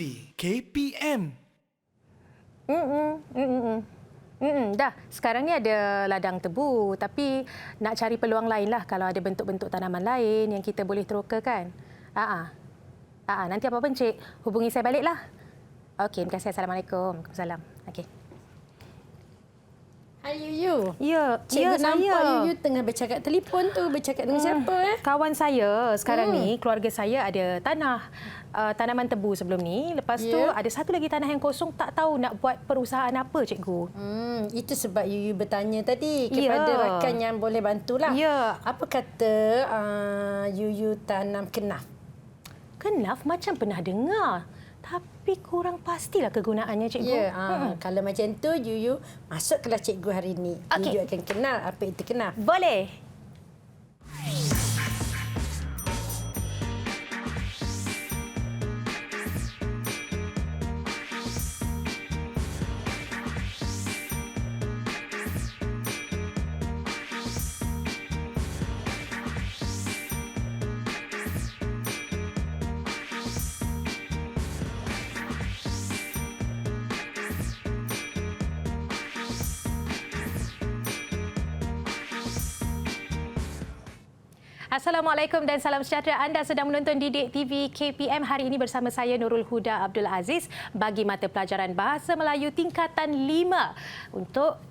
TV KPM. Dah, sekarang ni ada ladang tebu, tapi nak cari peluang lain lah kalau ada bentuk-bentuk tanaman lain yang kita boleh terokakan. Nanti apa-apa Encik, hubungi saya baliklah. Okey, terima kasih. Assalamualaikum. Waalaikumsalam. Okey. Hai Yuyu. Ya, Cikgu nampak saya. Yuyu tengah bercakap telefon tu. Bercakap dengan siapa? Kawan saya sekarang ni, keluarga saya ada tanah tanaman tebu sebelum ni. Lepas tu ada satu lagi tanah yang kosong, tak tahu nak buat perusahaan apa cikgu. Itu sebab Yuyu bertanya tadi kepada rakan yang boleh bantulah. Ya. Apa kata Yuyu tanam kenaf? Kenaf macam pernah dengar. Tapi kurang pastilah kegunaannya cikgu. Ya, kalau macam tu Yuyu masuk kelas cikgu hari ini. Okey. Yuyu akan kenal apa itu kenaf. Boleh. Assalamualaikum dan salam sejahtera. Anda sedang menonton Didik TV KPM. Hari ini bersama saya Nurul Huda Abdul Aziz bagi mata pelajaran Bahasa Melayu tingkatan 5 untuk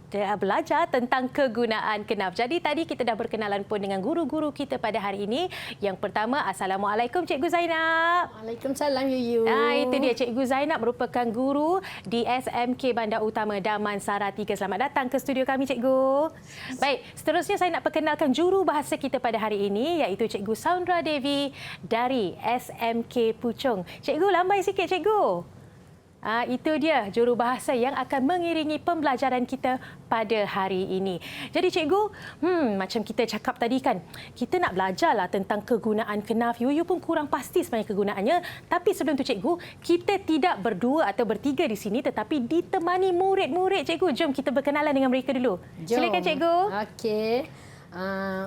belajar tentang kegunaan kenaf. Jadi tadi kita dah berkenalan pun dengan guru-guru kita pada hari ini. Yang pertama, Assalamualaikum Cikgu Zainab. Waalaikumsalam Yuyu. Itu dia, Cikgu Zainab merupakan guru di SMK Bandar Utama Damansara 3. Selamat datang ke studio kami Cikgu. Baik, seterusnya saya nak perkenalkan juru bahasa kita pada hari ini iaitu Cikgu Saundra Devi dari SMK Puchong. Cikgu, lambai sikit Cikgu. Itu dia juru bahasa yang akan mengiringi pembelajaran kita pada hari ini. Jadi cikgu, macam kita cakap tadi kan, kita nak belajarlah tentang kegunaan kenaf. Yuyu pun kurang pasti sebenarnya kegunaannya. Tapi sebelum tu cikgu, kita tidak berdua atau bertiga di sini tetapi ditemani murid-murid cikgu. Jom kita berkenalan dengan mereka dulu. Jom. Silakan cikgu. Okey.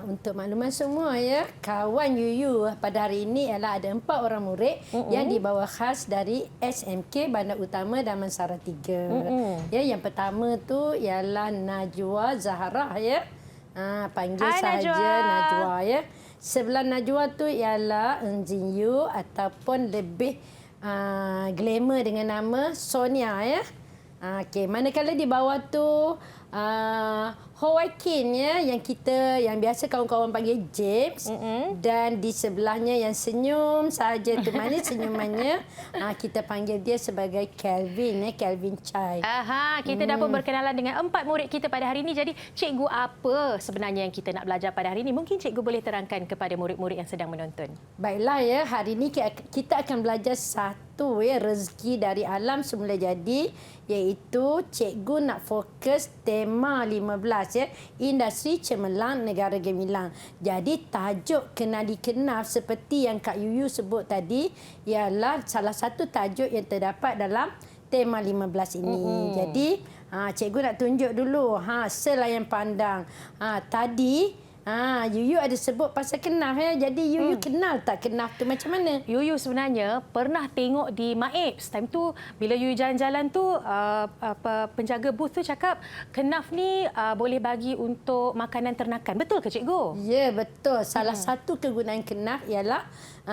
Untuk makluman semua ya, kawan Yuyu pada hari ini ialah ada 4 orang murid yang dibawa khas dari SMK Bandar Utama Damansara 3. Ya, yang pertama tu ialah Najwa Zahra ya. Panggil saja Najwa ya. Sebelah Najwa tu ialah Encik Yu ataupun lebih glamour dengan nama Sonia ya. Okey, manakala di bawah tu Hoaikin ya, yang biasa kawan-kawan panggil James, dan di sebelahnya yang senyum saja tu manis senyumannya, kita panggil dia sebagai Kelvin ya, Kelvin Chai. Kita dah pun berkenalan dengan 4 murid kita pada hari ini. Jadi cikgu, apa sebenarnya yang kita nak belajar pada hari ini? Mungkin cikgu boleh terangkan kepada murid-murid yang sedang menonton. Baiklah ya, hari ini kita akan belajar satu ya, rezeki dari alam semula jadi, iaitu cikgu nak fokus tema 15 ya, industri cemerlang negara gemilang. Jadi tajuk kenali kenaf seperti yang Kak Yuyu sebut tadi ialah salah satu tajuk yang terdapat dalam tema 15 ini. Jadi cikgu nak tunjuk dulu selayan pandang. Tadi Yuyu ada sebut pasal kenaf ya. Jadi Yuyu kenal tak kenaf tu macam mana? Yuyu sebenarnya pernah tengok di Maips. Time tu bila Yuyu jalan-jalan tu penjaga booth tu cakap kenaf ni boleh bagi untuk makanan ternakan. Betul ke cikgu? Ya, betul. Salah satu kegunaan kenaf ialah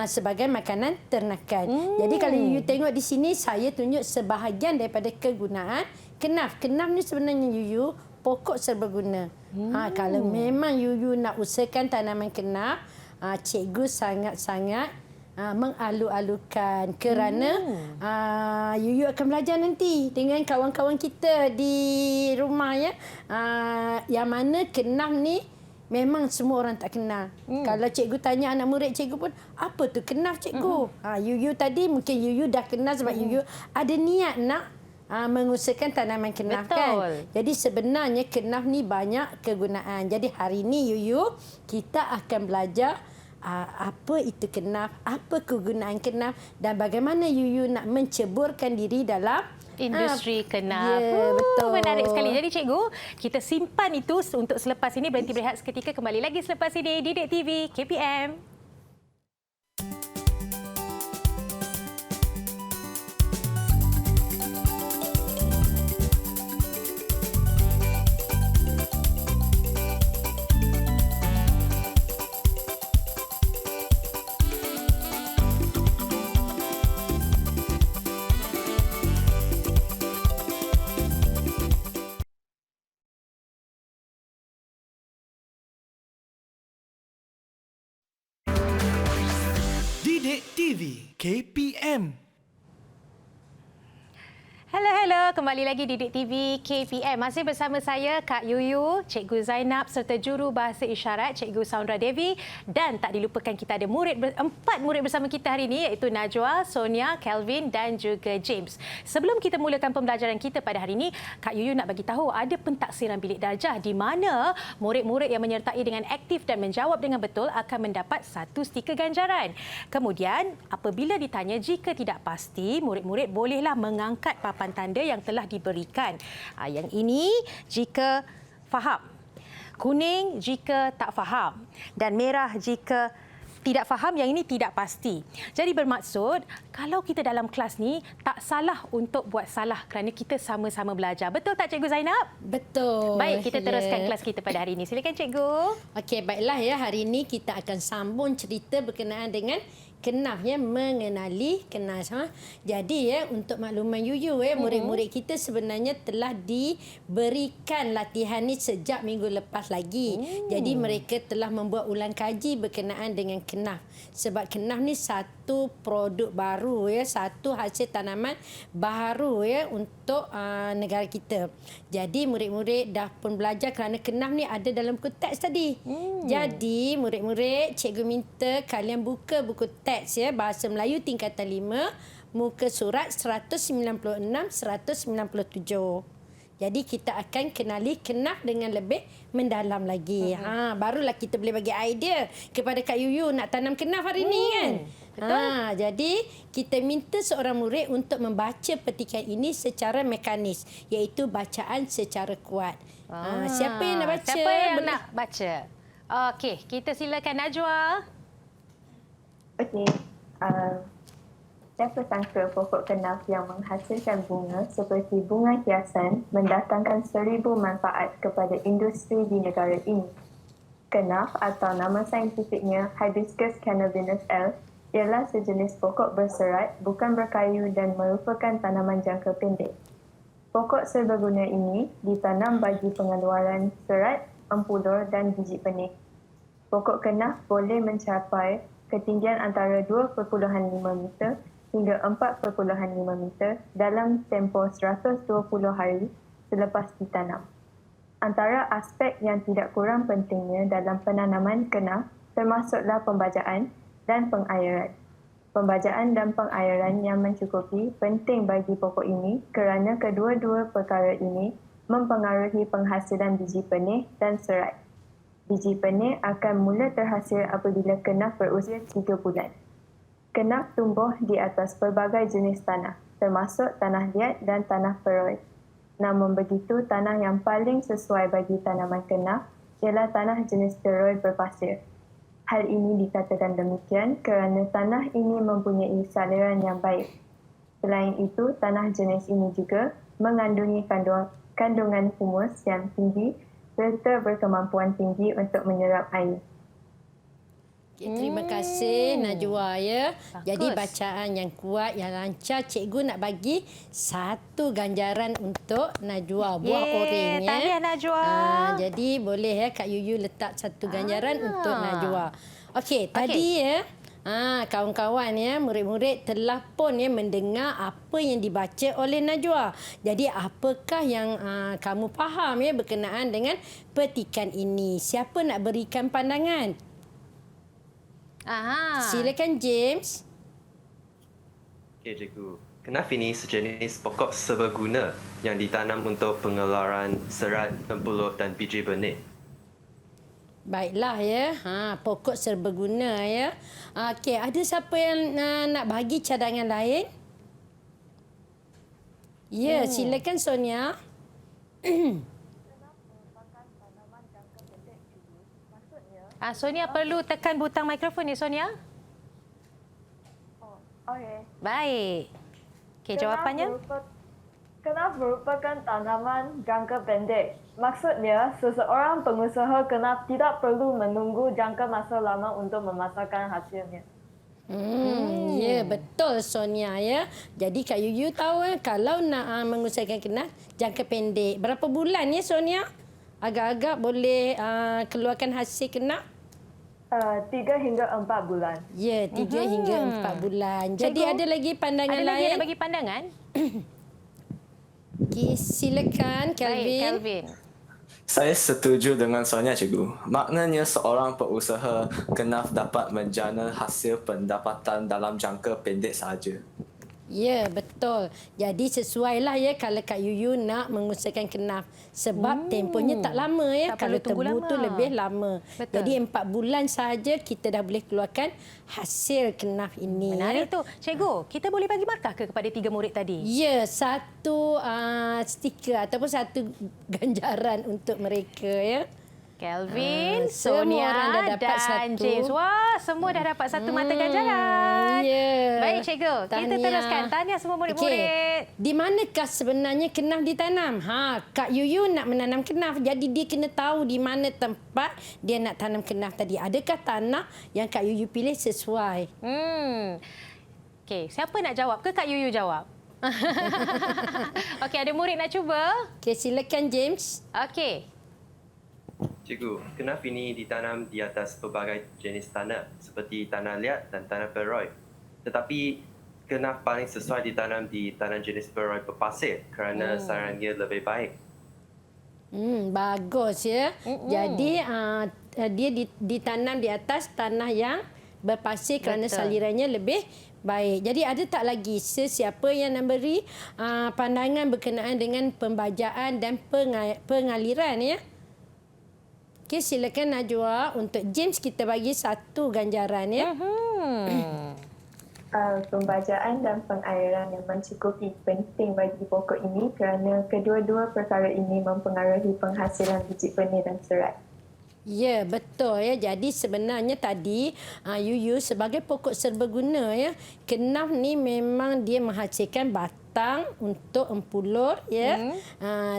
sebagai makanan ternakan. Jadi kalau Yuyu tengok di sini, saya tunjuk sebahagian daripada kegunaan kenaf. Kenaf ni sebenarnya Yuyu pokok serbaguna. Kalau memang Yuyu nak usahakan tanaman kenaf, cikgu sangat-sangat mengalu-alukan kerana Yuyu akan belajar nanti dengan kawan-kawan kita di rumah ya. Yang mana kenaf ni memang semua orang tak kenal. Kalau cikgu tanya anak murid cikgu pun, apa tu kenaf cikgu? Yuyu tadi mungkin Yuyu dah kenal sebab Yuyu ada niat nak mengusahakan tanaman kenaf. Betul. Kan? Jadi sebenarnya kenaf ni banyak kegunaan. Jadi hari ni Yuyu kita akan belajar apa itu kenaf, apa kegunaan kenaf dan bagaimana Yuyu nak menceburkan diri dalam industri kenaf. Ya, betul. Menarik sekali. Jadi cikgu, kita simpan itu untuk selepas ini, berhenti berehat seketika, kembali lagi selepas ini Didik TV KPM. Didik TV KPM. Hello, kembali lagi Didik TV KPM. Masih bersama saya Kak Yuyu, Cikgu Zainab serta juru bahasa isyarat Cikgu Saundra Devi, dan tak dilupakan kita ada empat murid bersama kita hari ini, iaitu Najwa, Sonia, Kelvin dan juga James. Sebelum kita mulakan pembelajaran kita pada hari ini, Kak Yuyu nak bagi tahu ada pentaksiran bilik darjah di mana murid-murid yang menyertai dengan aktif dan menjawab dengan betul akan mendapat 1 stiker ganjaran. Kemudian apabila ditanya jika tidak pasti, murid-murid bolehlah mengangkat papan tanda yang telah diberikan. Yang ini jika faham, kuning jika tak faham dan merah jika tidak faham. Yang ini tidak pasti. Jadi bermaksud kalau kita dalam kelas ni tak salah untuk buat salah kerana kita sama-sama belajar. Betul tak Cikgu Zainab? Betul. Baik, kita teruskan kelas kita pada hari ini. Silakan Cikgu. Okey, baiklah ya. Hari ini kita akan sambung cerita berkenaan dengan kenaf ya, mengenali kenas. Jadi ya, untuk makluman Yuyu murid-murid kita sebenarnya telah diberikan latihan ni sejak minggu lepas lagi. Jadi mereka telah membuat ulang kaji berkenaan dengan kenaf. Sebab kenaf ni satu produk baru ya, satu hasil tanaman baru ya untuk negara kita. Jadi murid-murid dah pun belajar kerana kenaf ni ada dalam buku teks tadi. Jadi murid-murid, cikgu minta kalian buka buku teks ya, Bahasa Melayu tingkatan 5, muka surat 196 197. Jadi kita akan kenali kenaf dengan lebih mendalam lagi. Barulah kita boleh bagi idea kepada Kak Yuyu nak tanam kenaf hari ni kan. Betul. Jadi kita minta seorang murid untuk membaca petikan ini secara mekanis, iaitu bacaan secara kuat. Siapa yang nak baca? Siapa yang nak baca? Okey, kita silakan Najwa. Okey, siapa sangka pokok kenaf yang menghasilkan bunga seperti bunga hiasan mendatangkan 1000 manfaat kepada industri di negara ini. Kenaf atau nama saintifiknya Hibiscus cannabinus L ialah sejenis pokok berserat, bukan berkayu dan merupakan tanaman jangka pendek. Pokok serbaguna ini ditanam bagi pengeluaran serat, empulur dan biji benih. Pokok kenaf boleh mencapai ketinggian antara 2.5 meter hingga 4.5 meter dalam tempoh 120 hari selepas ditanam. Antara aspek yang tidak kurang pentingnya dalam penanaman kenaf termasuklah pembajaan dan pengairan. Pembajaan dan pengairan yang mencukupi penting bagi pokok ini kerana kedua-dua perkara ini mempengaruhi penghasilan biji benih dan serat. Biji benih akan mula terhasil apabila kenaf berusia 3 bulan. Kenaf tumbuh di atas pelbagai jenis tanah, termasuk tanah liat dan tanah peroy. Namun begitu, tanah yang paling sesuai bagi tanaman kenaf ialah tanah jenis teroy berpasir. Hal ini dikatakan demikian kerana tanah ini mempunyai saliran yang baik. Selain itu, tanah jenis ini juga mengandungi kandungan humus yang tinggi serta berkemampuan tinggi untuk menyerap air. Terima kasih Najwa ya. Bagus. Jadi bacaan yang kuat, yang lancar. Cikgu nak bagi 1 ganjaran untuk Najwa, buah oren ya. Tahniah Najwa. Jadi boleh ya Kak Yuyu letak 1 ganjaran untuk Najwa. Okey, tadi ya kawan-kawan ya, murid-murid telah pun ya mendengar apa yang dibaca oleh Najwa. Jadi apakah yang kamu faham ya berkenaan dengan petikan ini? Siapa nak berikan pandangan? Silakan James. Okey cikgu. Kenaf ini sejenis pokok serbaguna yang ditanam untuk pengeluaran serat, empulur dan biji benih. Baiklah ya. Pokok serbaguna ya. Okey, ada siapa yang nak bagi cadangan lain? Ya, silakan Sonia. Sonia perlu tekan butang mikrofon ni Sonia. Okey. Baik. Okey, jawapannya? Kenaf merupakan tanaman jangka pendek. Maksudnya, seseorang pengusaha kenaf tidak perlu menunggu jangka masa lama untuk memasarkan hasilnya. Ya, betul Sonia ya. Jadi Kak Yuyu tahu kalau nak mengusahakan kenaf jangka pendek. Berapa bulan ya Sonia? Agak-agak boleh keluarkan hasil kenaf? 3 hingga 4 bulan. Ya, 3 hingga 4 bulan. Jadi Cikgu, ada lagi pandangan Ada lagi lain? nak bagi pandangan? Okey, silakan Baik, Kelvin. Kelvin. Saya setuju dengan Sonia, Cikgu. Maknanya seorang pengusaha kenaf dapat menjana hasil pendapatan dalam jangka pendek sahaja. Ya, betul. Jadi sesuailah ya kalau Kak Yuyu nak mengusahakan kenaf. Sebab tempohnya tak lama ya. Tak Kalau perlu tunggu tebu tu lama. lebih lama. Betul. Jadi 4 bulan sahaja kita dah boleh keluarkan hasil kenaf ini. Menarik ya. tu. Cikgu, kita boleh bagi markah ke kepada 3 murid tadi? Ya, satu stiker ataupun satu ganjaran untuk mereka ya. Kelvin, semua Sonia orang dah dapat dan satu. James. Wah, semua dah dapat satu mata ganjaran. Ya. Baik, Cikgu. Kita Tahniah. teruskan. Tahniah semua murid-murid. Di manakah sebenarnya kenaf ditanam? Kak Yuyu nak menanam kenaf. Jadi dia kena tahu di mana tempat dia nak tanam kenaf tadi. Adakah tanah yang Kak Yuyu pilih sesuai? Okey, siapa nak jawab ke Kak Yuyu jawab? Okey, ada murid nak cuba? Okey, silakan James. Okey. Cikgu, kenaf ini ditanam di atas pelbagai jenis tanah seperti tanah liat dan tanah peroi. Tetapi kenaf paling sesuai ditanam di tanah jenis peroi berpasir kerana sarangnya lebih baik. Bagus ya. Jadi dia ditanam di atas tanah yang berpasir kerana Betul. salirannya lebih baik. Jadi ada tak lagi sesiapa yang nak beri pandangan berkenaan dengan pembajaan dan pengaliran ya? Okey, silakan Najwa. Untuk James kita bagi satu ganjaran ya. Pembajaan dan pengairan yang mencukupi penting bagi pokok ini kerana kedua-dua perkara ini mempengaruhi penghasilan biji benih dan serat. Ya, betul ya. Jadi sebenarnya tadi Yuyu sebagai pokok serbaguna ya, kenaf ni memang dia menghasilkan batang untuk empulur ya,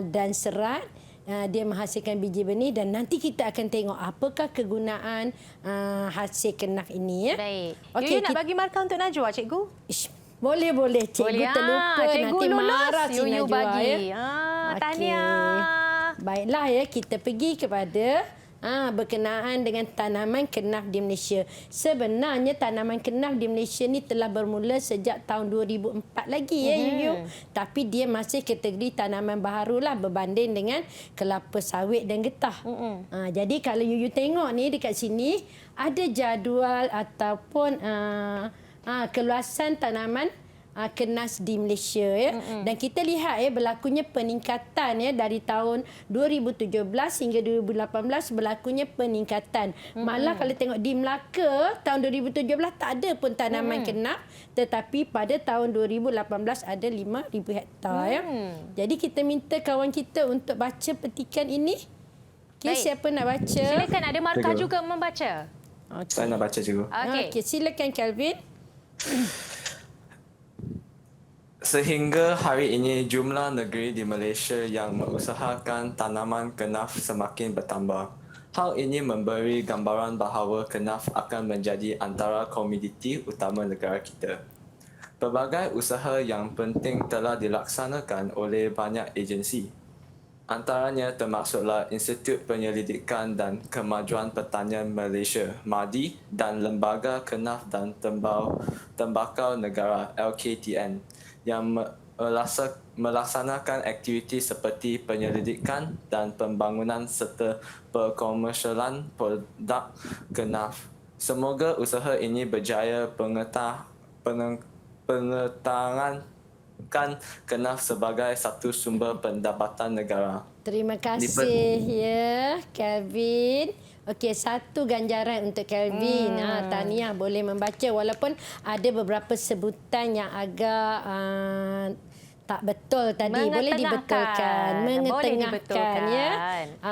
dan serat. Dia menghasilkan biji benih dan nanti kita akan tengok apakah kegunaan hasil kenaf ini ya. Baik. Okey, Yuyu nak bagi markah untuk Najwa, Cikgu? Boleh. Cikgu terlupa. Cikgu Nanti lulus, marah si Yuyu Najwa bagi. ya. Tahniah. Baiklah ya, kita pergi kepada berkenaan dengan tanaman kenaf di Malaysia. Sebenarnya tanaman kenaf di Malaysia ni telah bermula sejak tahun 2004 lagi ya Yuyu. Tapi dia masih kategori tanaman baharulah berbanding dengan kelapa sawit dan getah. Jadi kalau Yuyu tengok ni dekat sini ada jadual ataupun keluasan tanaman kenas di Malaysia ya. Dan kita lihat ya berlakunya peningkatan ya dari tahun 2017 hingga 2018 berlakunya peningkatan. Malah kalau tengok di Melaka tahun 2017 tak ada pun tanaman kenaf, tetapi pada tahun 2018 ada 5,000 hektar ya. Jadi kita minta kawan kita untuk baca petikan ini. Okey, siapa nak baca? Silakan, ada markah Cikgu. juga membaca. Saya nak baca, Cikgu. Okey. Okey, silakan Kelvin. Sehingga hari ini jumlah negeri di Malaysia yang mengusahakan tanaman kenaf semakin bertambah. Hal ini memberi gambaran bahawa kenaf akan menjadi antara komoditi utama negara kita. Pelbagai usaha yang penting telah dilaksanakan oleh banyak agensi. Antaranya termasuklah Institut Penyelidikan dan Kemajuan Pertanian Malaysia (MADI) dan Lembaga Kenaf dan Tembakau Negara (LKTN) yang melaksanakan aktiviti seperti penyelidikan dan pembangunan serta perkomersialan produk kenaf. Semoga usaha ini berjaya pengetangan kenaf sebagai satu sumber pendapatan negara. Terima kasih ya Kelvin. Okey, satu ganjaran untuk Kelvin. Tahniah boleh membaca walaupun ada beberapa sebutan yang agak tak betul tadi. Boleh dibetulkan. Mengetengahkan ya.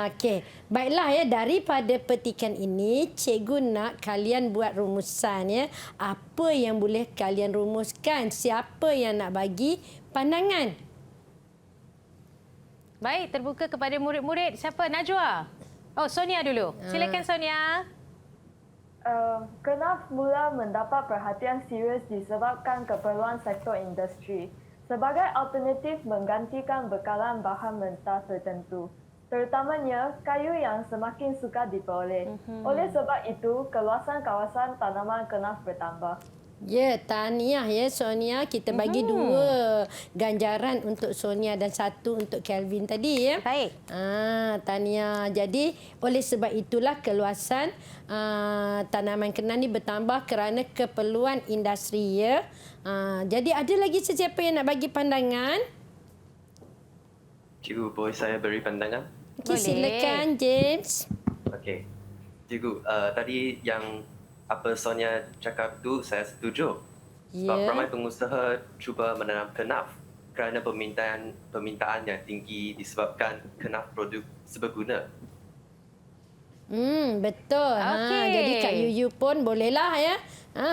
Okey. Baiklah ya, daripada petikan ini cikgu nak kalian buat rumusan ya. Apa yang boleh kalian rumuskan? Siapa yang nak bagi pandangan? Baik, terbuka kepada murid-murid. Siapa? Najwa? Oh, Sonia dulu. Silakan Sonia. Kenaf mula mendapat perhatian serius disebabkan keperluan sektor industri sebagai alternatif menggantikan bekalan bahan mentah tertentu. terutamanya kayu yang semakin sukar diperoleh. Oleh sebab itu, keluasan kawasan tanaman kenaf bertambah. Ya, tahniah ya Sonia. Kita bagi 2 ganjaran untuk Sonia dan 1 untuk Kelvin tadi ya. Baik. Tahniah. Jadi oleh sebab itulah keluasan tanaman kenaf ni bertambah kerana keperluan industri ya. Jadi ada lagi sesiapa yang nak bagi pandangan? Cikgu, boleh saya beri pandangan? Okay, silakan James. Okey. Cikgu, tadi yang apa Sonia cakap tu saya setuju. Sebab ramai pengusaha cuba menanam kenaf kerana permintaan yang tinggi disebabkan kenaf produk seberguna. Betul. Okey. Jadi Kak Yuyu pun bolehlah ya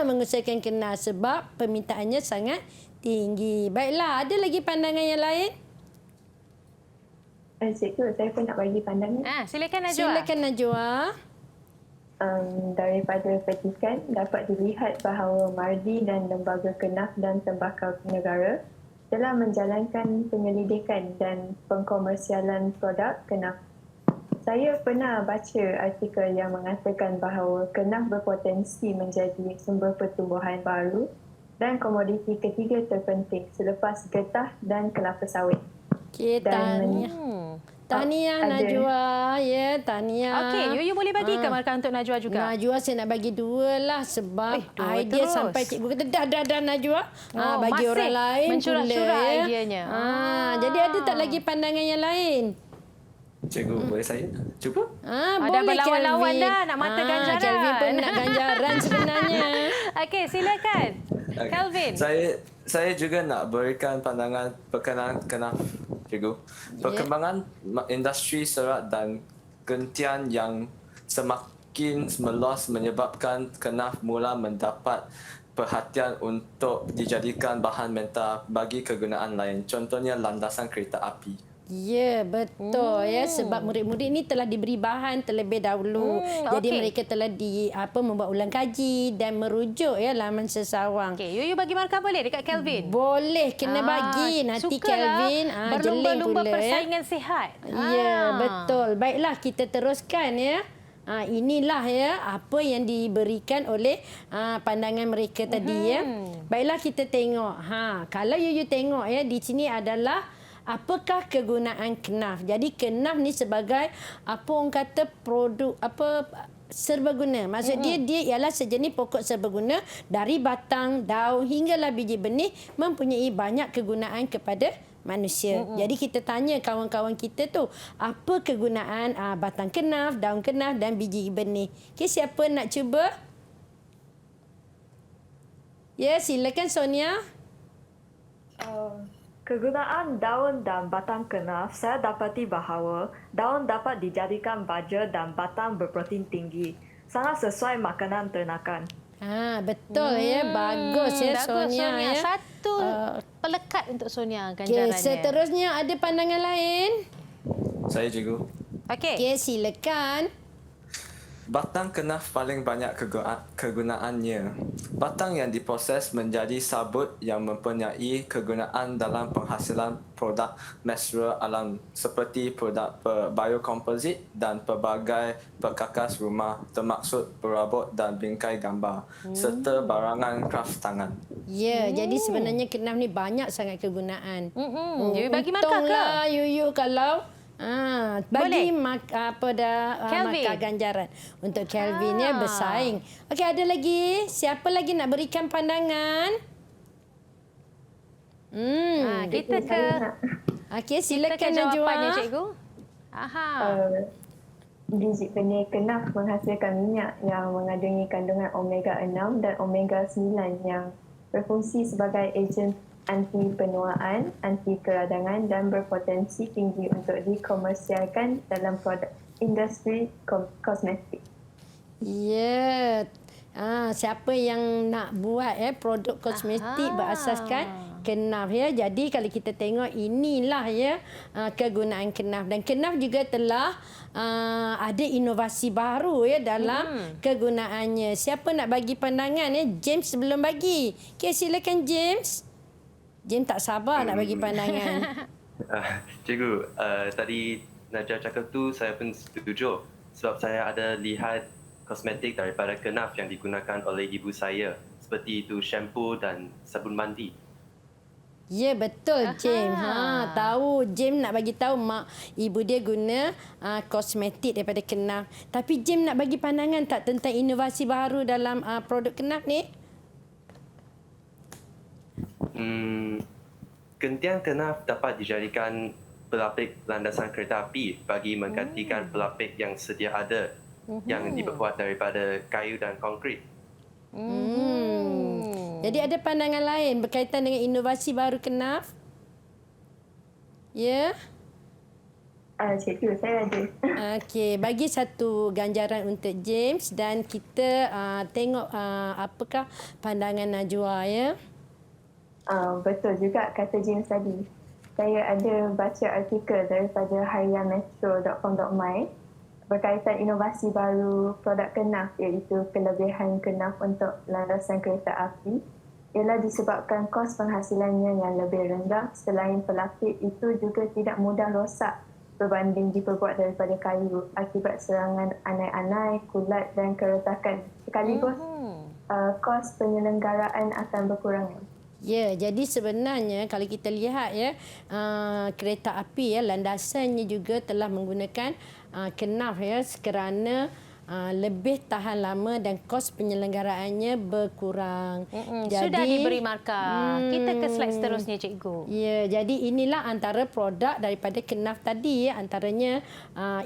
mengusahakan kenaf sebab permintaannya sangat tinggi. Baiklah, ada lagi pandangan yang lain? Cikgu, saya pun nak bagi pandangan. Silakan Najwa. Silakan Najwa. Daripada petikan dapat dilihat bahawa Mardi dan Lembaga Kenaf dan Tembakau Negara telah menjalankan penyelidikan dan pengkomersialan produk kenaf. Saya pernah baca artikel yang mengatakan bahawa kenaf berpotensi menjadi sumber pertumbuhan baru dan komoditi ketiga terpenting selepas getah dan kelapa sawit. Okey, tahniah. Tahniah Najwa ya, tahniah. Okey, Yuyu boleh bagi ke markah untuk Najwa juga? Najwa saya nak bagi 2 lah sebab 2 idea terus. sampai cikgu kata dah Najwa. Bagi masih orang lain mencurah-curah pula, ya. idenya. Jadi ada tak lagi pandangan yang lain? Cikgu, boleh saya cuba? Boleh Dah berlawan-lawan Kelvin. dah nak mata ganjaran. Kelvin pun nak ganjaran sebenarnya. Okey, silakan. Okey. Kelvin. Saya juga nak berikan pandangan perkenalan kenaf, cikgu. Perkembangan industri serat dan gentian yang semakin meluas menyebabkan kenaf mula mendapat perhatian untuk dijadikan bahan mentah bagi kegunaan lain. Contohnya landasan kereta api. Ya, betul ya sebab murid-murid ni telah diberi bahan terlebih dahulu. Jadi mereka telah membuat ulang kaji dan merujuk ya laman sesawang. Okey, Yuyu bagi markah boleh dekat Kelvin? Boleh, kena bagi nanti Kelvin berlumba-lumba jeling pula persaingan sihat. Ya, betul. Baiklah kita teruskan ya. Inilah ya apa yang diberikan oleh pandangan mereka tadi ya. Baiklah kita tengok. Kalau Yuyu tengok ya di sini adalah apakah kegunaan kenaf. Jadi kenaf ni sebagai apa orang kata produk serbaguna. Maksud dia ialah sejenis pokok serbaguna dari batang, daun hinggalah biji benih mempunyai banyak kegunaan kepada manusia. Jadi kita tanya kawan-kawan kita tu, apa kegunaan batang kenaf, daun kenaf dan biji benih. Okey, siapa nak cuba? Ya, silakan Sonia. Kegunaan daun dan batang kenaf, saya dapati bahawa daun dapat dijadikan baja dan batang berprotein tinggi. Sangat sesuai makanan ternakan. Betul ya. Bagus ya Sonia. Ya. Satu pelekat untuk Sonia ganjarannya. Seterusnya ada pandangan lain? Saya cikgu. Okey, silakan. Batang kenaf paling banyak kegunaannya. Batang yang diproses menjadi sabut yang mempunyai kegunaan dalam penghasilan produk natural alam seperti produk biokomposit dan pelbagai perkakas rumah termaksud perabot dan bingkai gambar serta barangan kraft tangan. Ya, jadi sebenarnya kenaf ni banyak sangat kegunaan. Yuyu bagi markah ke? Yuyu kalau bagi markah ganjaran untuk Kelvin ya bersaing. Okey, ada lagi? Siapa lagi nak berikan pandangan? Kita ke Okey, silakan jawapannya Najwa. cikgu. Biji benih kenaf menghasilkan minyak yang mengandungi kandungan omega 6 dan omega 9 yang berfungsi sebagai ejen anti penuaan, anti keradangan dan berpotensi tinggi untuk dikomersialkan dalam produk industri kosmetik. Ya. Siapa yang nak buat produk kosmetik berasaskan kenaf ya. Jadi kalau kita tengok inilah ya kegunaan kenaf dan kenaf juga telah ada inovasi baru ya dalam kegunaannya. Siapa nak bagi pandangan ya? James sebelum bagi. Okey, silakan James. James tak sabar nak bagi pandangan. Cikgu, tadi Najwa cakap tu saya pun setuju. Sebab saya ada lihat kosmetik daripada Kenaf yang digunakan oleh ibu saya. Seperti itu shampoo dan sabun mandi. Ya, betul James. Tahu James nak bagi tahu mak ibu dia guna kosmetik daripada Kenaf. Tapi James nak bagi pandangan tak tentang inovasi baru dalam produk Kenaf ni? Gentian Kenaf dapat dijadikan pelapik landasan kereta api bagi menggantikan pelapik yang sedia ada yang dibuat daripada kayu dan konkrit. Jadi ada pandangan lain berkaitan dengan inovasi baru Kenaf? Ya? Cikgu, saya ada. Okey, bagi satu ganjaran untuk James dan kita tengok apakah pandangan Najwa, ya? Betul juga kata James tadi. Saya ada baca artikel daripada harianmetro.com.my berkaitan inovasi baru produk Kenaf, iaitu kelebihan Kenaf untuk landasan kereta api ialah disebabkan kos penghasilannya yang lebih rendah. Selain pelapik itu juga tidak mudah rosak berbanding diperbuat daripada kayu akibat serangan anai-anai, kulat dan keretakan. Sekaligus kos penyelenggaraan akan berkurang. Ya, jadi sebenarnya kalau kita lihat ya, kereta api ya, landasannya juga telah menggunakan Kenaf ya, kerana lebih tahan lama dan kos penyelenggaraannya berkurang. Jadi, sudah diberi markah. Kita ke slide seterusnya, Cikgu. Ya, jadi inilah antara produk daripada Kenaf tadi. Ya. Antaranya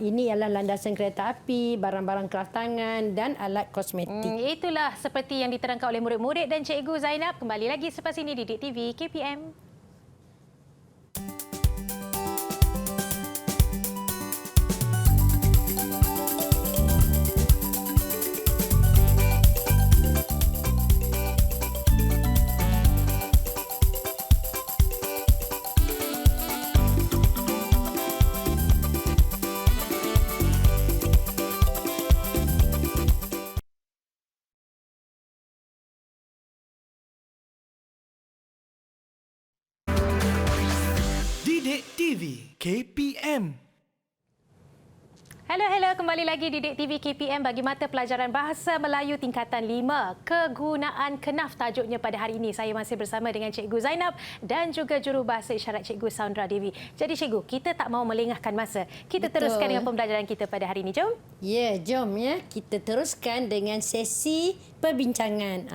ini ialah landasan kereta api, barang-barang kraftangan dan alat kosmetik. Itulah seperti yang diterangkan oleh murid-murid dan Cikgu Zainab. Kembali lagi selepas ini di Didik TV KPM. Didik TV KPM. Hello, kembali lagi di Didik TV KPM bagi mata pelajaran Bahasa Melayu tingkatan 5. Kegunaan Kenaf tajuknya pada hari ini. Saya masih bersama dengan Cikgu Zainab dan juga jurubahasa isyarat Cikgu Saundra Devi. Jadi Cikgu, kita tak mahu melengahkan masa. Kita teruskan dengan pembelajaran kita pada hari ini. Jom. Ya, jom ya. Kita teruskan dengan sesi perbincangan.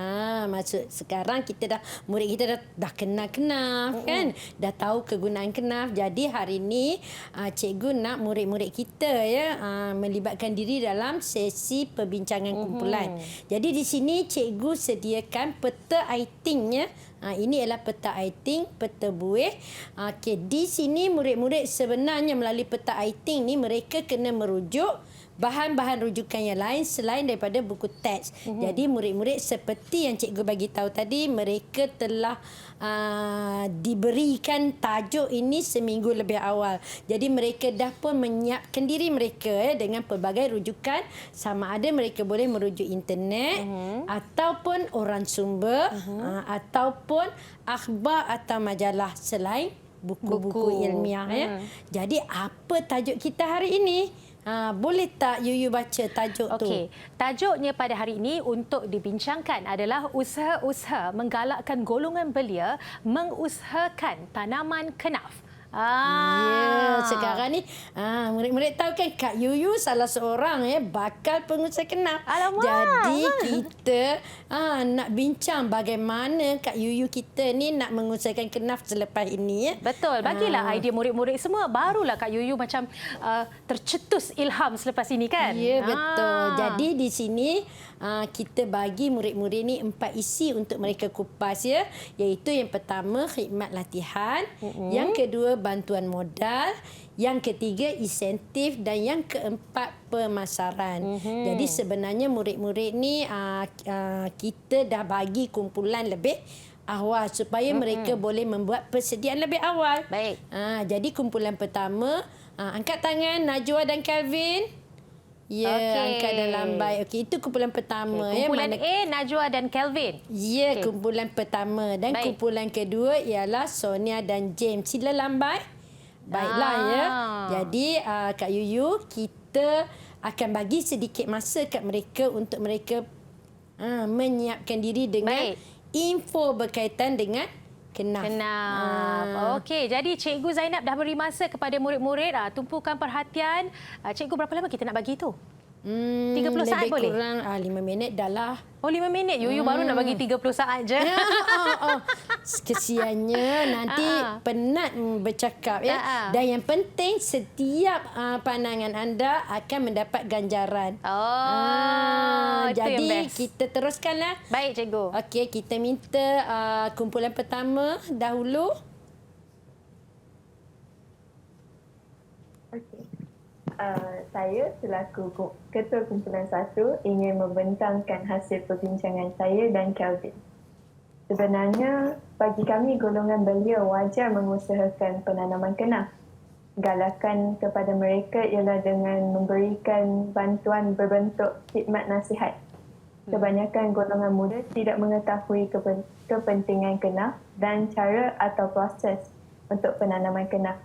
Maksud sekarang kita murid kita dah kenal Kenaf kan? Dah tahu kegunaan Kenaf. Jadi hari ini cikgu nak murid-murid kita ya melibatkan diri dalam sesi perbincangan kumpulan. Jadi di sini cikgu sediakan peta iting ya. Ini adalah peta iting, peta buih. Okey, di sini murid-murid sebenarnya melalui peta iting ni mereka kena merujuk bahan-bahan rujukan yang lain selain daripada buku teks. Jadi murid-murid seperti yang cikgu bagi tahu tadi, mereka telah diberikan tajuk ini seminggu lebih awal. Jadi mereka dah pun menyiapkan diri mereka dengan pelbagai rujukan, sama ada mereka boleh merujuk internet ataupun orang sumber ataupun akhbar atau majalah selain buku-buku ilmiah ya. Jadi apa tajuk kita hari ini? Boleh tak Yuyu baca tajuk tu? Okey, tajuknya pada hari ini untuk dibincangkan adalah usaha-usaha menggalakkan golongan belia mengusahakan tanaman Kenaf. Ya, sekarang ni murid-murid tahu kan Kak Yuyu salah seorang bakal pengusaha Kenaf. Alamak. Jadi kita nak bincang bagaimana Kak Yuyu kita ni nak mengusahakan Kenaf selepas ini ya. Betul. Bagilah idea murid-murid semua, barulah Kak Yuyu macam tercetus ilham selepas ini kan. Ya, betul. Jadi di sini kita bagi murid-murid ni 4 isi untuk mereka kupas ya, iaitu yang pertama khidmat latihan, yang kedua bantuan modal, yang ketiga insentif dan yang keempat pemasaran. Jadi sebenarnya murid-murid ni kita dah bagi kumpulan lebih awal supaya mereka boleh membuat persediaan lebih awal. Baik. Jadi kumpulan pertama, angkat tangan Najwa dan Kelvin. Ya, angkat dan lambai. Okey, itu kumpulan pertama. Kumpulan A, Najwa dan Kelvin. Ya, kumpulan pertama. Dan kumpulan kedua ialah Sonia dan James. Sila lambai. Baiklah ya. Jadi Kak Yuyu, kita akan bagi sedikit masa kat mereka untuk mereka menyiapkan diri dengan info berkaitan dengan kenaf. Okey, jadi Cikgu Zainab dah beri masa kepada murid-murid. Tumpukan perhatian. Cikgu, berapa lama kita nak bagi itu? 30 saat boleh? Lebih kurang 5 minit dah lah. Oh, 5 minit. Yuyu baru nak bagi 30 saat je. Kesiannya nanti penat bercakap ya. Dan yang penting setiap pandangan anda akan mendapat ganjaran. Jadi kita teruskanlah. Baik, Cikgu. Okey, kita minta kumpulan pertama dahulu. Okey. Saya selaku Ketua Kumpulan 1 ingin membentangkan hasil perbincangan saya dan Kelvin. Sebenarnya, bagi kami golongan belia wajar mengusahakan penanaman kenaf. Galakan kepada mereka ialah dengan memberikan bantuan berbentuk khidmat nasihat. Kebanyakan golongan muda tidak mengetahui kepentingan kenaf dan cara atau proses untuk penanaman kenaf.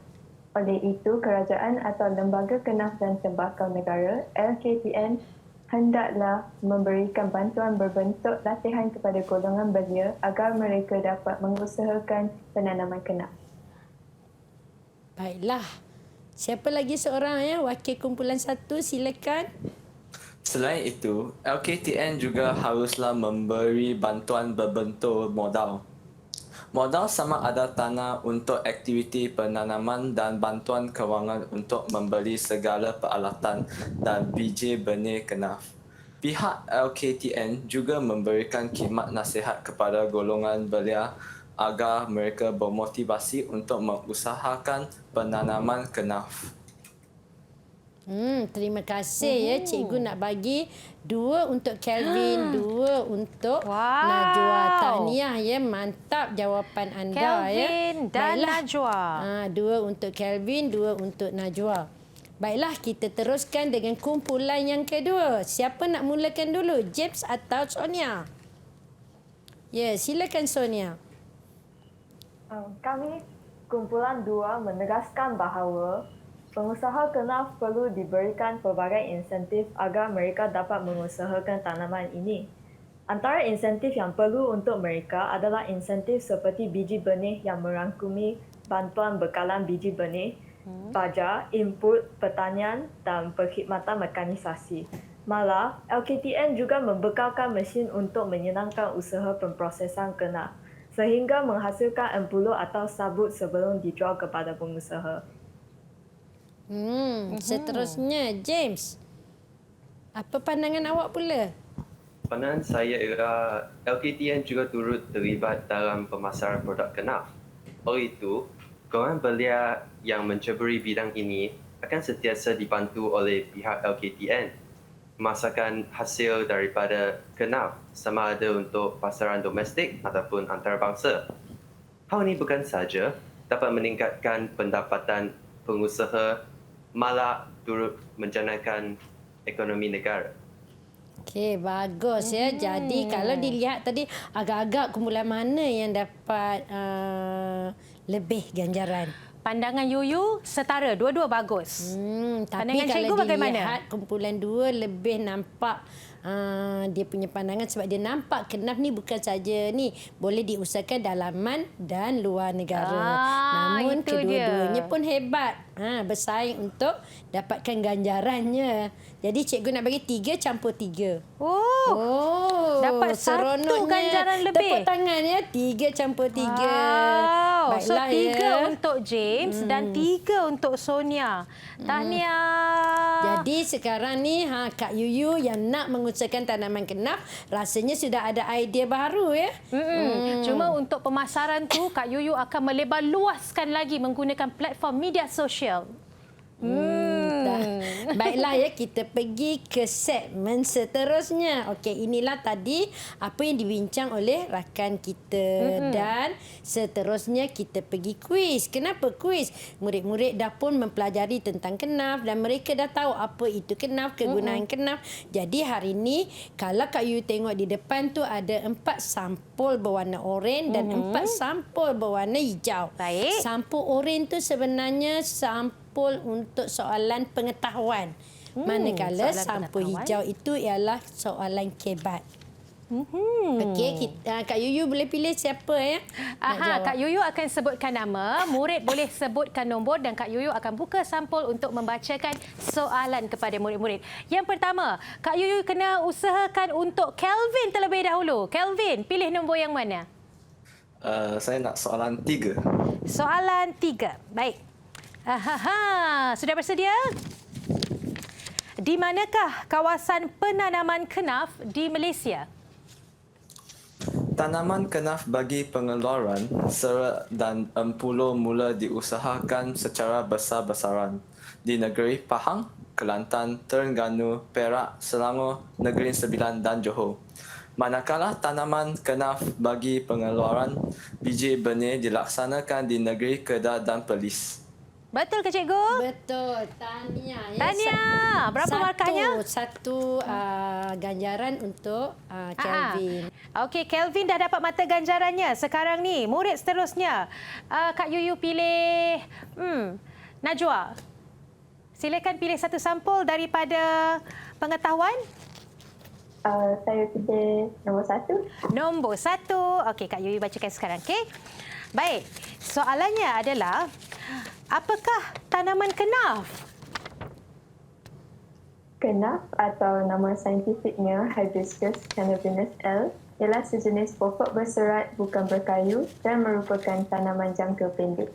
Oleh itu, kerajaan atau Lembaga Kenaf dan Tembakau Negara, LKTN, hendaklah memberikan bantuan berbentuk latihan kepada golongan belia agar mereka dapat mengusahakan penanaman kenaf. Baiklah. Siapa lagi seorang wakil kumpulan 1, silakan. Selain itu, LKTN juga haruslah memberi bantuan berbentuk modal. Modal sama ada tanah untuk aktiviti penanaman dan bantuan kewangan untuk membeli segala peralatan dan biji benih kenaf. Pihak LKTN juga memberikan khidmat nasihat kepada golongan belia agar mereka bermotivasi untuk mengusahakan penanaman kenaf. Terima kasih ya. Cikgu nak bagi 2 untuk Kelvin, 2 untuk Najwa. Tahniah ya, mantap jawapan anda Kelvin dan Najwa. 2 untuk Kelvin, 2 untuk Najwa. Baiklah, kita teruskan dengan kumpulan yang kedua. Siapa nak mulakan dulu, James atau Sonia? Ya, silakan Sonia. Kami kumpulan 2 menegaskan bahawa pengusaha kenaf perlu diberikan pelbagai insentif agar mereka dapat mengusahakan tanaman ini. Antara insentif yang perlu untuk mereka adalah insentif seperti biji benih yang merangkumi bantuan bekalan biji benih, baja, input, pertanian dan perkhidmatan mekanisasi. Malah, LKTN juga membekalkan mesin untuk menyenangkan usaha pemprosesan kenaf sehingga menghasilkan empuluh atau sabut sebelum dijual kepada pengusaha. Seterusnya, James. Apa pandangan awak pula? Pandangan saya ialah LKTN juga turut terlibat dalam pemasaran produk kenaf. Oleh itu, golongan belia yang menceburi bidang ini akan sentiasa dibantu oleh pihak LKTN memasarkan hasil daripada kenaf sama ada untuk pasaran domestik ataupun antarabangsa. Hal ini bukan saja dapat meningkatkan pendapatan pengusaha, malah turut menjanakan ekonomi negara. Okey, bagus ya. Jadi kalau dilihat tadi, agak-agak kumpulan mana yang dapat lebih ganjaran? Pandangan Yuyu setara, dua-dua bagus. Tapi Pandangan kalau cikgu bagaimana? dilihat kumpulan 2 lebih nampak dia punya pandangan, sebab dia nampak kenaf ni bukan saja ni boleh diusahakan dalaman dan luar negara. Namun kedua-duanya pun hebat. Bersaing untuk dapatkan ganjarannya. Jadi cikgu nak bagi 3 campur 3. Dapat 1 ganjaran lebih. Tepuk tangan ya, 3 campur 3. So Baiklah 3 untuk James dan 3 untuk Sonia. Tahniah. Jadi sekarang ni Kak Yuyu yang nak mengusahakan tanaman kenaf, rasanya sudah ada idea baru ya. Cuma untuk pemasaran tu Kak Yuyu akan melebar luaskan lagi menggunakan platform media sosial. Baiklah ya, kita pergi ke segmen seterusnya. Okey, inilah tadi apa yang dibincang oleh rakan kita. Dan seterusnya kita pergi kuis. Kenapa kuis? Murid-murid dah pun mempelajari tentang kenaf dan mereka dah tahu apa itu kenaf, kegunaan kenaf. Jadi hari ini kalau Kak Yu tengok di depan tu ada 4 sampul berwarna oranye dan 4 sampul berwarna hijau. Baik. Sampul oranye tu sebenarnya sampul untuk soalan pengetahuan. Manakala soalan sampul pengetahuan. hijau itu ialah soalan kebat. Okey, Kak Yuyu boleh pilih siapa ya? nak jawab. Kak Yuyu akan sebutkan nama, murid boleh sebutkan nombor dan Kak Yuyu akan buka sampul untuk membacakan soalan kepada murid-murid. Yang pertama, Kak Yuyu kena usahakan untuk Kelvin terlebih dahulu. Kelvin, pilih nombor yang mana? Saya nak soalan 3. Soalan 3. Baik. Sudah bersedia? Di manakah kawasan penanaman kenaf di Malaysia? Tanaman kenaf bagi pengeluaran, serat dan empulo mula diusahakan secara besar-besaran di negeri Pahang, Kelantan, Terengganu, Perak, Selangor, Negeri Sembilan dan Johor. Manakala tanaman kenaf bagi pengeluaran, biji benih dilaksanakan di negeri Kedah dan Perlis. Betul ke cikgu? Betul, Tania. Ya. Tania, berapa markahnya? Satu ganjaran untuk Kelvin. Okey, Kelvin dah dapat mata ganjarannya. Sekarang ni, murid seterusnya. Kak Yuyu pilih Najwa. Silakan pilih satu sampul daripada pengetahuan. Saya pilih nombor 1. Nombor 1. Okey, Kak Yuyu bacakan sekarang. Okey. Baik, soalannya adalah, apakah tanaman kenaf? Kenaf atau nama saintifiknya Hibiscus cannabinus L ialah sejenis pokok berserat bukan berkayu dan merupakan tanaman jangka pendek.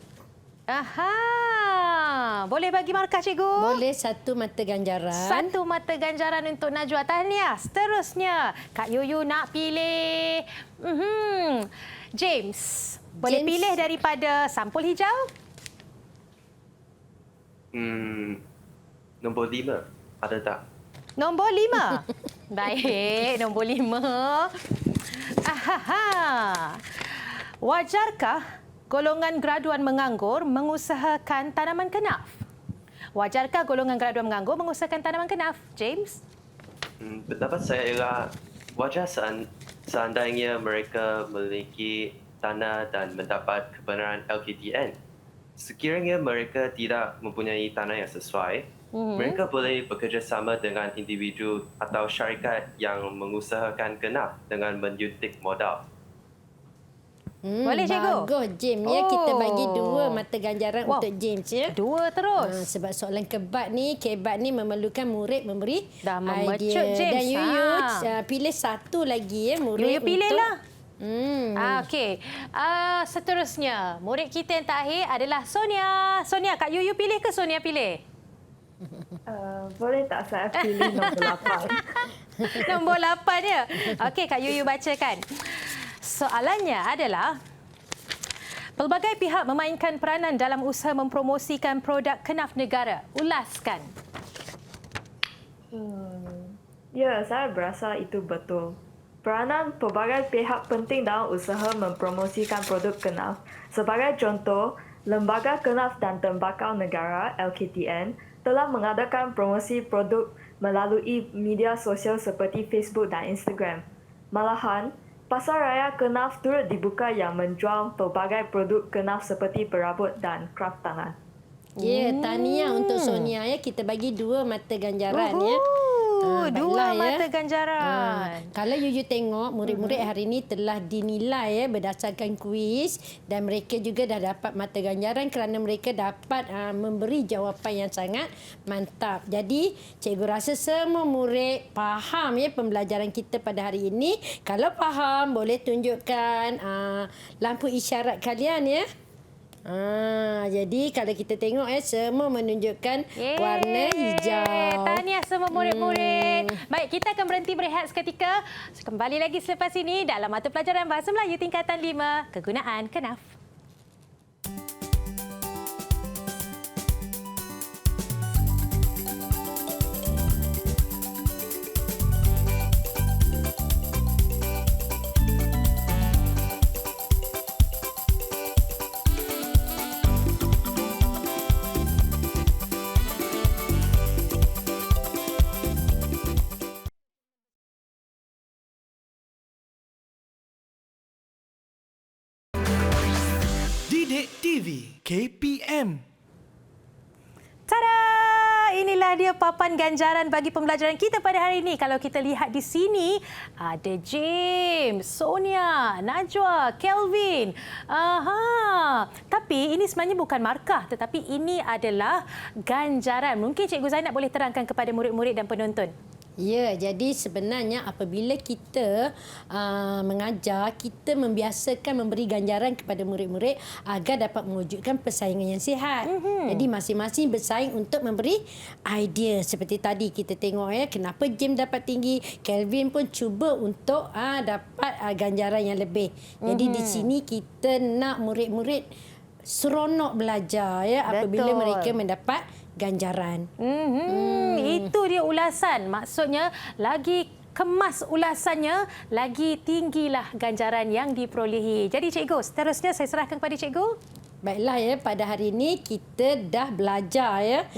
Boleh bagi markah cikgu? Boleh satu mata ganjaran. Satu mata ganjaran untuk Najwa. Tahniah. Seterusnya, Kak Yuyu nak pilih James. Boleh James. pilih daripada sampul hijau? Nombor 5. Ada tak? Nombor 5. Baik, nombor 5. Wajarkah golongan graduan menganggur mengusahakan tanaman kenaf? Wajarkah golongan graduan menganggur mengusahakan tanaman kenaf? James? Pendapat saya ialah wajar seandainya mereka memiliki tanah dan mendapat kebenaran LKTN. Sekiranya mereka tidak mempunyai tanah yang sesuai, mereka boleh bekerjasama dengan individu atau syarikat yang mengusahakan kenaf dengan menyuntik modal. Boleh, cikgu? Bagus, James. Ya, kita bagi 2 mata ganjaran untuk James. Ya. 2 terus. Sebab soalan kebat ni memerlukan murid memberi Dah memecut, idea. James. Dan Yuyu pilih satu lagi ya murid Yuyu pilihlah. untuk... Okey. Seterusnya, murid kita yang terakhir adalah Sonia. Sonia, Kak Yuyu pilih ke Sonia pilih? Boleh tak saya pilih nombor 8? Nombor 8 ya. Okey, Kak Yuyu bacakan. Soalannya adalah, pelbagai pihak memainkan peranan dalam usaha mempromosikan produk kenaf negara. Ulaskan. Ya, saya berasa itu betul. Peranan pelbagai pihak penting dalam usaha mempromosikan produk kenaf. Sebagai contoh, Lembaga Kenaf dan Tembakau Negara (LKTN) telah mengadakan promosi produk melalui media sosial seperti Facebook dan Instagram. Malahan, Pasar Raya Kenaf turut dibuka yang menjual pelbagai produk kenaf seperti perabot dan kraf tangan. Ya, tahniah untuk Sonia ya. Kita bagi 2 mata ganjaran ya. 2 baiklah, mata ganjaran. Kalau Yuyu tengok murid-murid hari ini telah dinilai ya berdasarkan kuis dan mereka juga dah dapat mata ganjaran kerana mereka dapat memberi jawapan yang sangat mantap. Jadi cikgu rasa semua murid faham ya pembelajaran kita pada hari ini. Kalau faham boleh tunjukkan lampu isyarat kalian ya. Jadi kalau kita tengok semua menunjukkan warna hijau. Tahniah semua murid-murid. Baik, kita akan berhenti berehat seketika. Kembali lagi selepas ini dalam mata pelajaran Bahasa Melayu tingkatan 5, kegunaan kenaf. TV KPM. Tada! Inilah dia papan ganjaran bagi pembelajaran kita pada hari ini. Kalau kita lihat di sini, ada James, Sonia, Najwa, Kelvin. Tapi ini sebenarnya bukan markah, tetapi ini adalah ganjaran. Mungkin Cikgu Zainab boleh terangkan kepada murid-murid dan penonton. Ya, jadi sebenarnya apabila kita mengajar, kita membiasakan memberi ganjaran kepada murid-murid agar dapat mewujudkan persaingan yang sihat. Jadi masing-masing bersaing untuk memberi idea. Seperti tadi kita tengok kenapa James dapat tinggi, Kelvin pun cuba untuk dapat ganjaran yang lebih. Jadi di sini kita nak murid-murid seronok belajar apabila mereka mendapat ganjaran. Itu dia ulasan. Maksudnya lagi kemas ulasannya, lagi tinggilah ganjaran yang diperolehi. Jadi Cikgu, seterusnya saya serahkan kepada Cikgu. Baiklah pada hari ini kita dah belajar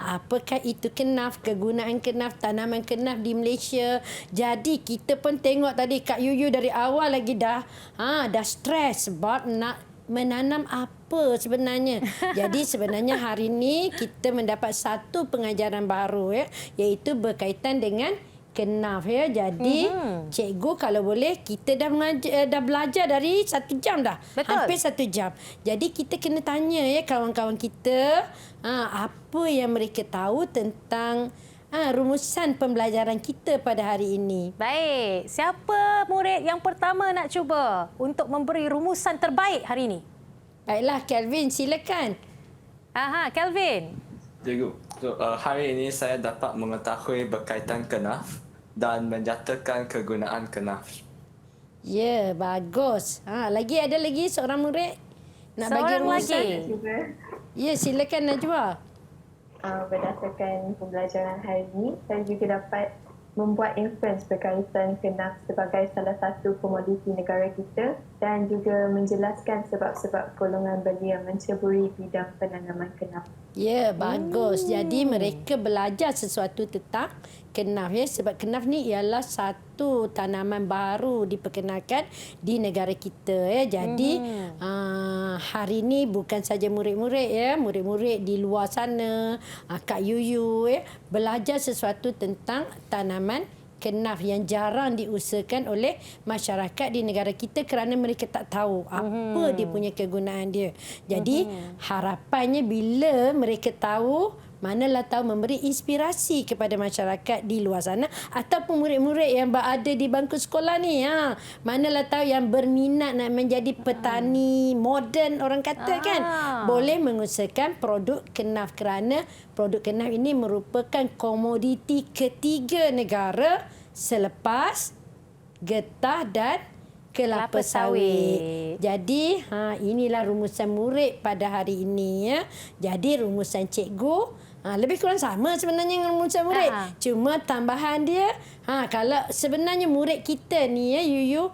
apakah itu kenaf, kegunaan kenaf, tanaman kenaf di Malaysia. Jadi kita pun tengok tadi Kak Yuyu dari awal lagi dah stres sebab nak menanam apa sebenarnya. Jadi sebenarnya hari ini kita mendapat satu pengajaran baru iaitu berkaitan dengan kenaf Jadi cikgu kalau boleh kita dah belajar dari 1 jam dah. Betul. Hampir 1 jam. Jadi kita kena tanya kawan-kawan kita apa yang mereka tahu tentang rumusan pembelajaran kita pada hari ini. Baik, siapa murid yang pertama nak cuba untuk memberi rumusan terbaik hari ini? Baiklah, Kelvin, silakan. Kelvin. Cikgu, hari ini saya dapat mengetahui berkaitan kenaf dan menyatakan kegunaan kenaf. Ya, bagus. Lagi ada lagi seorang murid nak bagi Seorang rumusan? lagi. Juga Ya, silakan Najwa. berdasarkan pembelajaran hari ini, saya juga dapat membuat inference berkaitan kenaf sebagai salah satu komoditi negara kita dan juga menjelaskan sebab-sebab golongan belia menceburi bidang penanaman kenaf. Ya, bagus. Jadi mereka belajar sesuatu tentang kenaf sebab kenaf ni ialah satu tanaman baru diperkenalkan di negara kita Jadi hari ni bukan saja murid-murid murid-murid di luar sana, Kak Yuyu belajar sesuatu tentang tanaman kenaf yang jarang diusahakan oleh masyarakat di negara kita kerana mereka tak tahu apa dia punya kegunaan dia. Jadi harapannya bila mereka tahu, manalah tahu memberi inspirasi kepada masyarakat di luar sana ataupun murid-murid yang berada di bangku sekolah ni. Manalah tahu yang berminat nak menjadi petani moden orang kata kan. Boleh mengusahakan produk kenaf kerana produk kenaf ini merupakan komoditi ketiga negara selepas getah dan kelapa sawit. Jadi inilah rumusan murid pada hari ini Jadi rumusan cikgu lebih kurang sama sebenarnya dengan rumusan murid. Cuma tambahan dia kalau sebenarnya murid kita ni Yuyu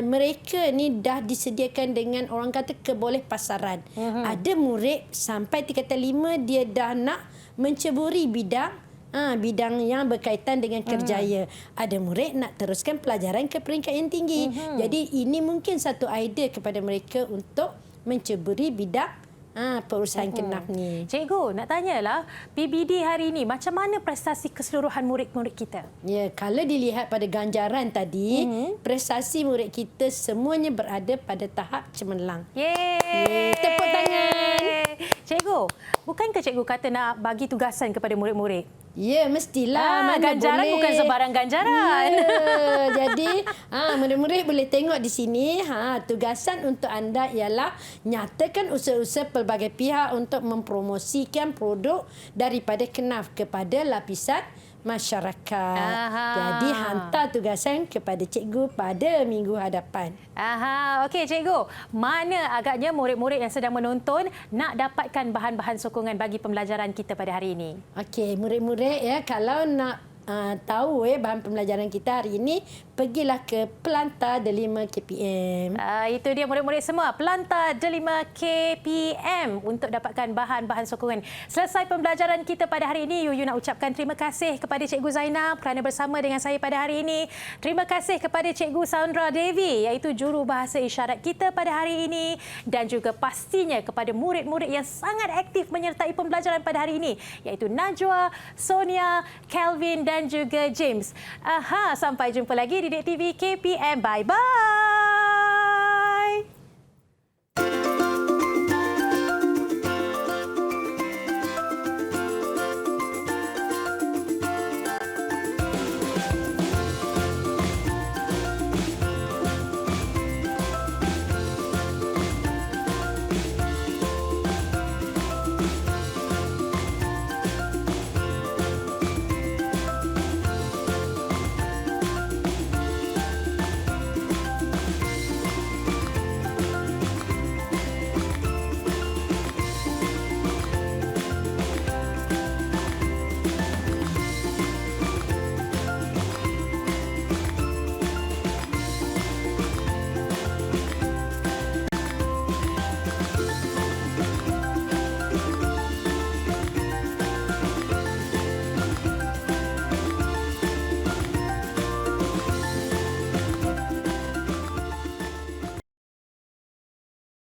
mereka ni dah disediakan dengan orang kata keboleh pasaran. Ada murid sampai tingkatan 5 dia dah nak menceburi bidang yang berkaitan dengan kerjaya. Ada murid nak teruskan pelajaran ke peringkat yang tinggi. Jadi ini mungkin satu idea kepada mereka untuk menceburi bidang perusahaan kenaf ni. Cikgu, nak tanyalah, PBD hari ini macam mana prestasi keseluruhan murid-murid kita? Ya, kalau dilihat pada ganjaran tadi, prestasi murid kita semuanya berada pada tahap cemerlang. Yeay! Tepuk tangan. Cikgu, bukankah cikgu kata nak bagi tugasan kepada murid-murid? Ya, mestilah. Mana ganjaran boleh. bukan sebarang ganjaran. Ya, jadi murid-murid boleh tengok di sini. Tugasan untuk anda ialah nyatakan usaha-usaha pelbagai pihak untuk mempromosikan produk daripada kenaf kepada lapisan masyarakat. Jadi hantar tugasan kepada cikgu pada minggu hadapan. Okey cikgu. Mana agaknya murid-murid yang sedang menonton nak dapatkan bahan-bahan sokongan bagi pembelajaran kita pada hari ini? Okey, murid-murid kalau nak tahu bahan pembelajaran kita hari ini, pergilah ke Pelantar Delima KPM. Itu dia murid-murid semua, Pelantar Delima KPM untuk dapatkan bahan-bahan sokongan. Selesai pembelajaran kita pada hari ini, Yuyu nak ucapkan terima kasih kepada Cikgu Zainab kerana bersama dengan saya pada hari ini. Terima kasih kepada Cikgu Sandra Devi iaitu juru bahasa isyarat kita pada hari ini, dan juga pastinya kepada murid-murid yang sangat aktif menyertai pembelajaran pada hari ini iaitu Najwa, Sonia, Kelvin dan juga James. Sampai jumpa lagi di Didik TV KPM. Bye-bye.